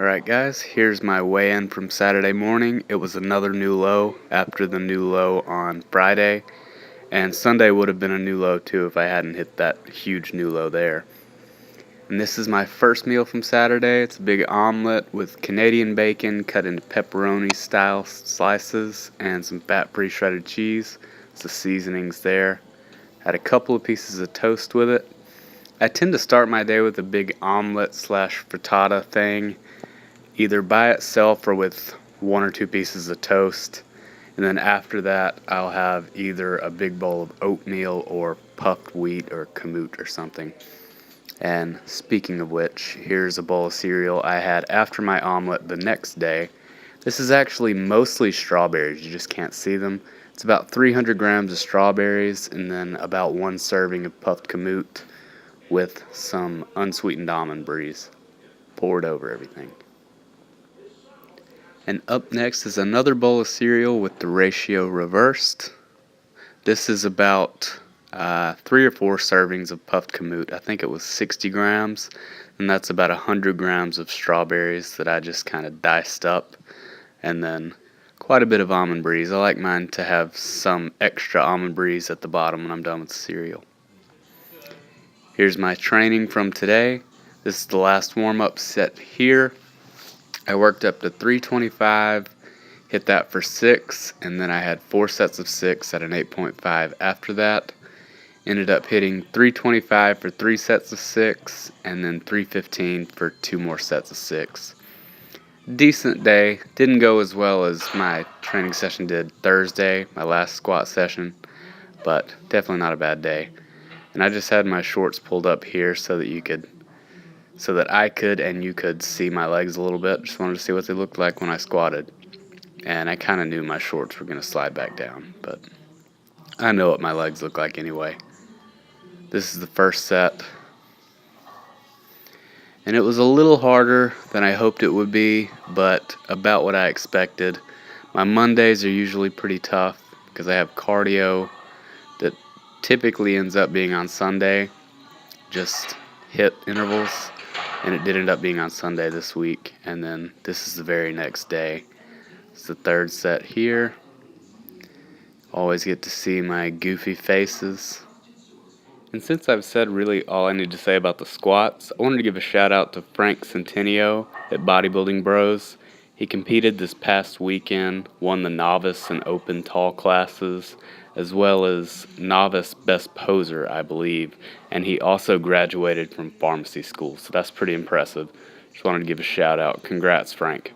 Alright guys, here's my weigh-in from Saturday morning. It was another new low after the new low on Friday, and Sunday would have been a new low too if I hadn't hit that huge new low there. And this is my first meal from Saturday. It's a big omelet with Canadian bacon cut into pepperoni style slices and some fat pre-shredded cheese. It's the seasonings there. Had a couple of pieces of toast with it. I tend to start my day with a big omelet slash frittata thing, either by itself or with one or two pieces of toast. And then after that, I'll have either a big bowl of oatmeal or puffed wheat or kamut or something. And speaking of which, here's a bowl of cereal I had after my omelet the next day. This is actually mostly strawberries, you just can't see them. It's about 300 grams of strawberries and then about one serving of puffed kamut with some unsweetened almond breeze poured over everything. And up next is another bowl of cereal with the ratio reversed. This is about 3 or 4 servings of puffed kamut. I think it was 60 grams, and that's about 100 grams of strawberries that I just kind of diced up, and then quite a bit of almond breeze. I like mine to have some extra almond breeze at the bottom when I'm done with the cereal. Here's my training from today. This is the last warm-up set here. I worked up to 325, hit that for 6, and then I had 4 sets of 6 at an 8.5 after that. Ended up hitting 325 for 3 sets of 6, and then 315 for 2 more sets of 6. Decent day. Didn't go as well as my training session did Thursday, my last squat session, but definitely not a bad day. And I just had my shorts pulled up here so that I could and you could see my legs a little bit. Just wanted to see what they looked like when I squatted. And I kind of knew my shorts were going to slide back down, but I know what my legs look like anyway. This is the first set. And it was a little harder than I hoped it would be, but about what I expected. My Mondays are usually pretty tough because I have cardio that typically ends up being on Sunday, just hit intervals, and it did end up being on Sunday this week. And then this is the very next day. It's the third set here. Always get to see my goofy faces. And since I've said really all I need to say about the squats, I wanted to give a shout out to Frank Centennial at Bodybuilding Bros. He competed this past weekend, won the novice and open tall classes, as well as novice best poser, I believe. And he also graduated from pharmacy school, so that's pretty impressive. Just wanted to give a shout out. Congrats, Frank.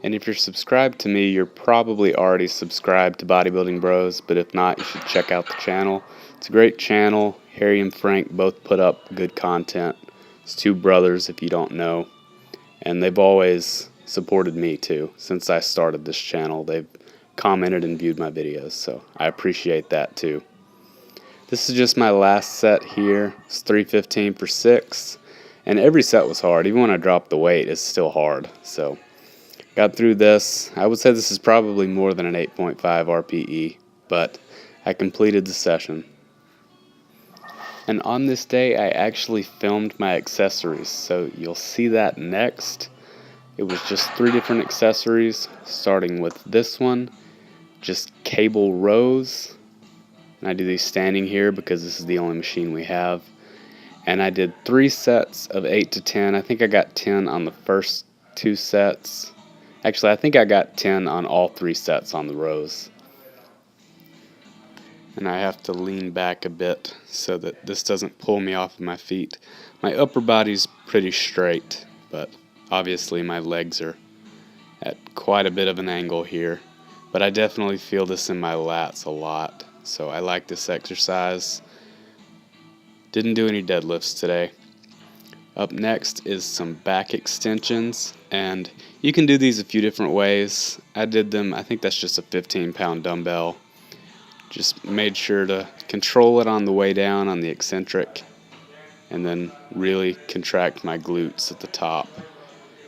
And if you're subscribed to me, you're probably already subscribed to Bodybuilding Bros, but if not, you should check out the channel. It's a great channel. Harry and Frank both put up good content. It's 2 brothers, if you don't know. And they've always supported me, too. Since I started this channel, they've commented and viewed my videos, so I appreciate that, too. This is just my last set here. It's 315 for 6. And every set was hard. Even when I dropped the weight, it's still hard. So got through this. I would say this is probably more than an 8.5 RPE, but I completed the session. And on this day, I actually filmed my accessories, so you'll see that next. It was just 3 different accessories, starting with this one, just cable rows. And I do these standing here because this is the only machine we have. And I did 3 sets of 8 to 10. I think I got 10 on the first 2 sets. Actually, I think I got 10 on all 3 sets on the rows. And I have to lean back a bit so that this doesn't pull me off of my feet. My upper body's pretty straight, but obviously my legs are at quite a bit of an angle here. But I definitely feel this in my lats a lot, so I like this exercise. Didn't do any deadlifts today. Up next is some back extensions, and you can do these a few different ways. I did them, I think that's just a 15-pound dumbbell. Just made sure to control it on the way down on the eccentric, and then really contract my glutes at the top.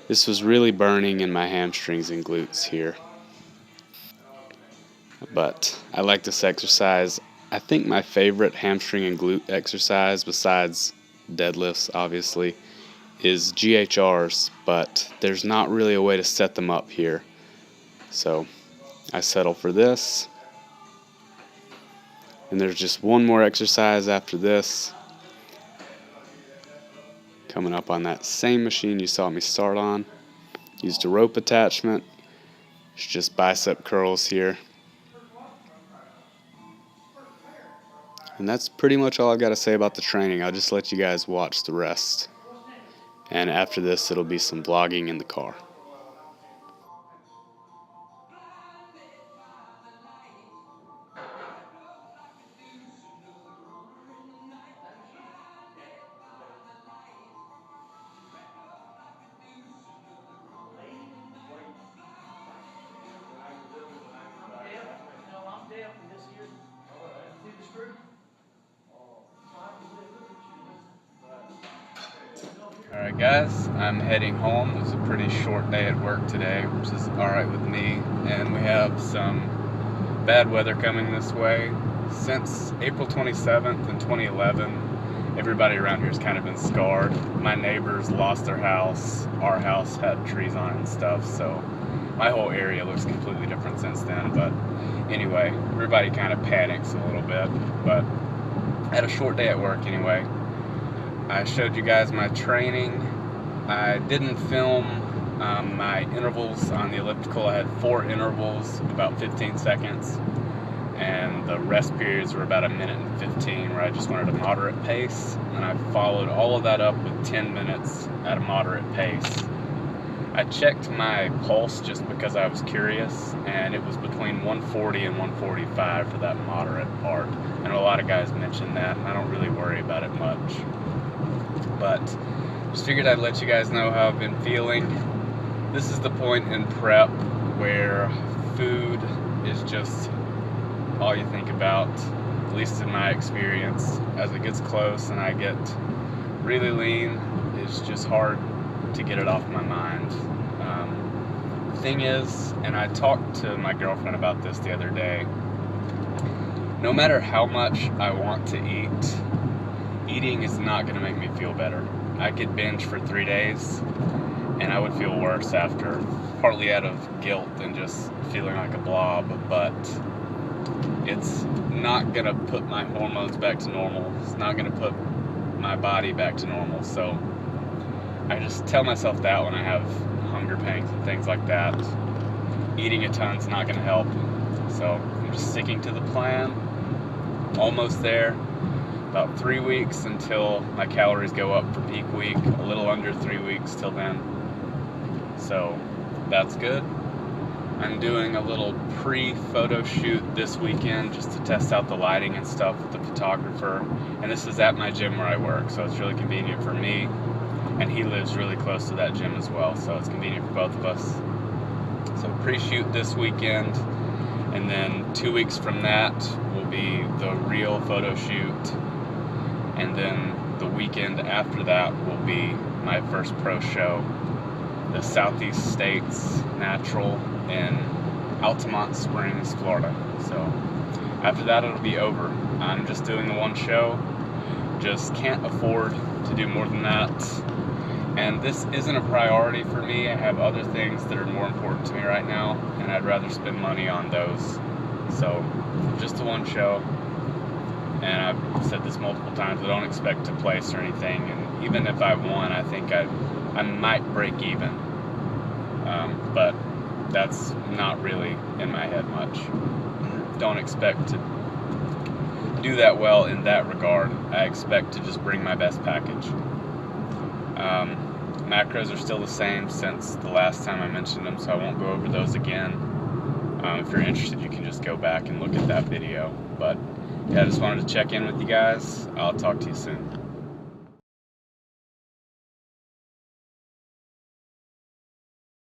This was really burning in my hamstrings and glutes here. But I like this exercise. I think my favorite hamstring and glute exercise, besides deadlifts obviously, is GHRs, but there's not really a way to set them up here. So I settle for this. And there's just one more exercise after this, coming up on that same machine you saw me start on. Used a rope attachment. It's just bicep curls here. And that's pretty much all I've got to say about the training. I'll just let you guys watch the rest. And after this, it'll be some vlogging in the car. Alright guys, I'm heading home. It was a pretty short day at work today, which is alright with me. And we have some bad weather coming this way. Since April 27th in 2011, everybody around here has kind of been scarred. My neighbors lost their house. Our house had trees on it and stuff, so my whole area looks completely different since then. But anyway, everybody kind of panics a little bit. But I had a short day at work anyway. I showed you guys my training. I didn't film my intervals on the elliptical. I had 4 intervals, about 15 seconds, and the rest periods were about 1 minute and 15, where I just wanted a moderate pace, and I followed all of that up with 10 minutes at a moderate pace. I checked my pulse just because I was curious, and it was between 140 and 145 for that moderate part. I know a lot of guys mention that, and I don't really worry about it much. But just figured I'd let you guys know how I've been feeling. This is the point in prep where food is just all you think about, at least in my experience. As it gets close and I get really lean, it's just hard to get it off my mind. Thing is, and I talked to my girlfriend about this the other day, no matter how much I want to eat, eating is not going to make me feel better. I could binge for 3 days and I would feel worse after, partly out of guilt and just feeling like a blob, but it's not going to put my hormones back to normal. It's not going to put my body back to normal. So I just tell myself that when I have hunger pangs and things like that. Eating a ton's not going to help. So I'm just sticking to the plan. Almost there. About 3 weeks until my calories go up for peak week. A little under 3 weeks till then. So that's good. I'm doing a little pre-photo shoot this weekend just to test out the lighting and stuff with the photographer. And this is at my gym where I work, so it's really convenient for me. And he lives really close to that gym as well, so it's convenient for both of us. So pre-shoot this weekend, and then 2 weeks from that will be the real photo shoot. And then the weekend after that will be my first pro show, the Southeast States Natural in Altamont Springs, Florida. So after that it'll be over. I'm just doing the one show, just can't afford to do more than that. And this isn't a priority for me. I have other things that are more important to me right now, and I'd rather spend money on those. So just the one show. And I've said this multiple times, I don't expect to place or anything, and even if I won, I think I might break even. But that's not really in my head much. Don't expect to do that well in that regard. I expect to just bring my best package. Macros are still the same since the last time I mentioned them, so I won't go over those again. If you're interested, you can just go back and look at that video. But yeah, I just wanted to check in with you guys. I'll talk to you soon.